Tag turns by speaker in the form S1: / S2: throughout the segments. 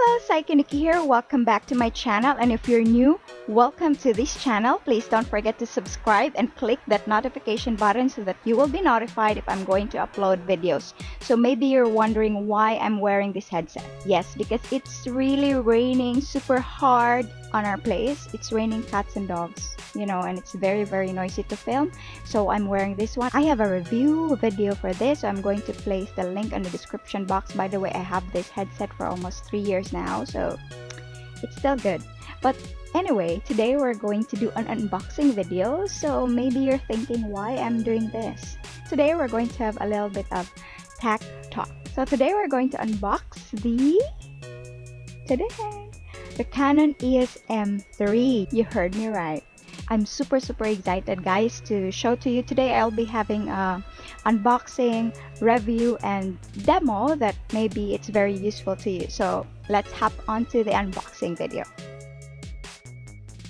S1: Hello, Cykaniki here. Welcome back to my channel, and if you're new, welcome to this channel. Please don't forget to subscribe and click that notification button so that you will be notified if I'm going to upload videos. So maybe you're wondering why I'm wearing this headset. Yes, because it's really raining super hard on our place. It's raining cats and dogs, and it's very noisy to film. So I'm wearing this one. I have a review video for this, so I'm going to place the link in the description box. By the way, I have this headset for almost 3 years now, so it's still good. But anyway, today we're going to do an unboxing video. So maybe you're thinking why I'm doing this. Today we're going to have a little bit of tech talk. So today we're going to unbox the Canon EOS M3. You heard me right. I'm super excited, guys, to show to you today. I'll be having a unboxing, review, and demo that maybe it's very useful to you. So let's hop onto the unboxing video.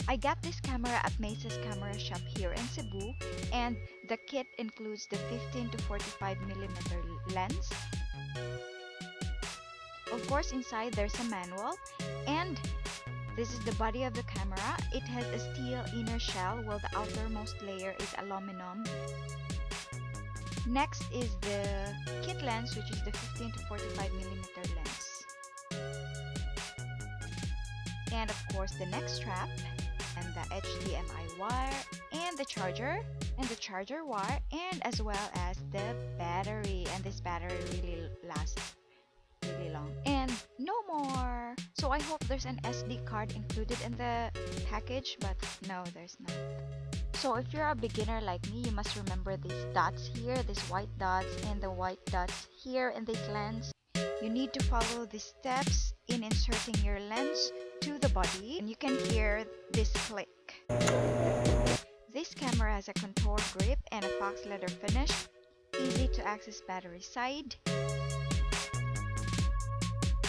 S1: I got this camera at Mesa's camera shop here in Cebu, and the kit includes the 15 to 45mm lens. Of course, inside there's a manual, and this is the body of the camera. It has a steel inner shell while the outermost layer is aluminum. Next is the kit lens, which is the 15 to 45mm lens. And of course the neck strap, and the HDMI wire, and the charger wire, and as well as the battery. And this battery really lasts really long. And no more. So I hope there's an SD card included in the package, but no, there's not. So if you're a beginner like me, you must remember these dots here, these white dots, and the white dots here in this lens. You need to follow the steps in inserting your lens to the body, and you can hear this click. This camera has a contour grip and a fox leather finish, easy to access battery side.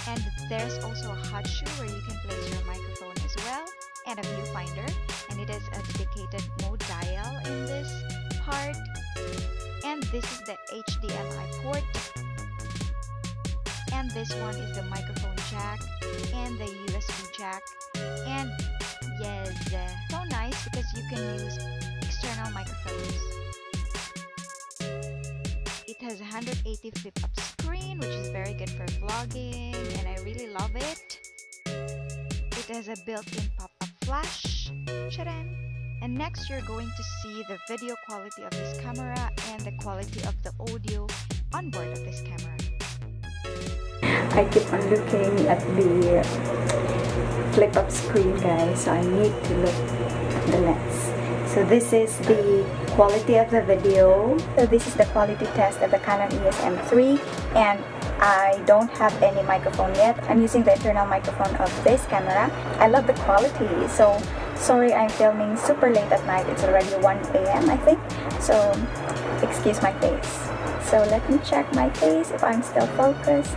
S1: And there's also a hot shoe where you can place your microphone as well, and a viewfinder, and it has a dedicated mode dial in this part. And this is the HDMI port, and this one is the microphone jack and the USB jack. And yes, so nice because you can use external microphones. It has a 180 flip up screen, which is very good for vlogging, and I really love it. It has a built-in pop-up flash. And next you're going to see the video quality of this camera and the quality of the audio on board of this camera. I keep on looking at the flip-up screen, guys, so I need to look at the lens. So this is the quality of the video. So this is the quality test of the Canon EOS M3, and I don't have any microphone yet. I'm using the internal microphone of this camera. I love the quality. So sorry, I'm filming super late at night. It's already 1 a.m. I think. So excuse my face. So let me check my face if I'm still focused.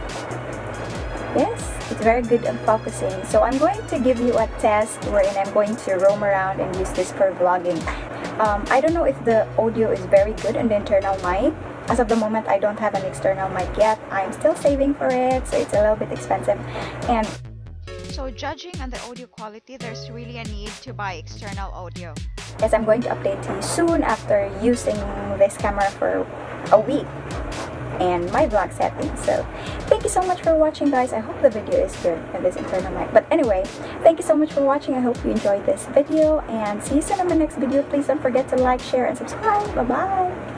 S1: Yes, it's very good at focusing. So I'm going to give you a test wherein I'm going to roam around and use this for vlogging. I don't know if the audio is very good in the internal mic. As of the moment, I don't have an external mic yet. I'm still saving for it, so it's a little bit expensive. And so judging on the audio quality, there's really a need to buy external audio. Yes, I'm going to update you soon after using this camera for a week and my vlog settings. So thank you so much for watching, guys. I hope the video is good in this internal mic. But anyway, thank you so much for watching. I hope you enjoyed this video, and see you soon in my next video. Please don't forget to like, share, and subscribe. Bye bye.